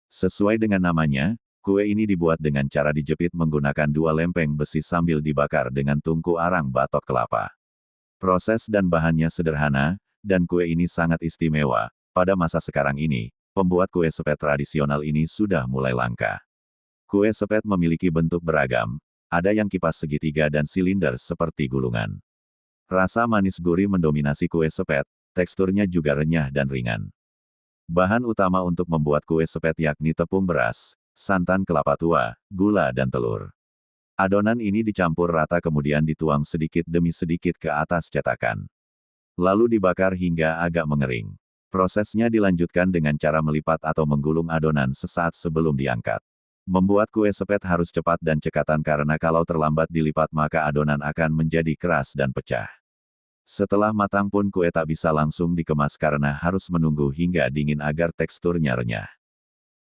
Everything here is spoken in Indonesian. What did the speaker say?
Sesuai dengan namanya, kue ini dibuat dengan cara dijepit menggunakan dua lempeng besi sambil dibakar dengan tungku arang batok kelapa. Proses dan bahannya sederhana, dan kue ini sangat istimewa. Pada masa sekarang ini, pembuat kue sepet tradisional ini sudah mulai langka. Kue sepet memiliki bentuk beragam, ada yang kipas segitiga dan silinder seperti gulungan. Rasa manis gurih mendominasi kue sepet, teksturnya juga renyah dan ringan. Bahan utama untuk membuat kue sepet yakni tepung beras, santan kelapa tua, gula dan telur. Adonan ini dicampur rata kemudian dituang sedikit demi sedikit ke atas cetakan. Lalu dibakar hingga agak mengering. Prosesnya dilanjutkan dengan cara melipat atau menggulung adonan sesaat sebelum diangkat. Membuat kue sepet harus cepat dan cekatan karena kalau terlambat dilipat maka adonan akan menjadi keras dan pecah. Setelah matang pun kue tak bisa langsung dikemas karena harus menunggu hingga dingin agar teksturnya renyah.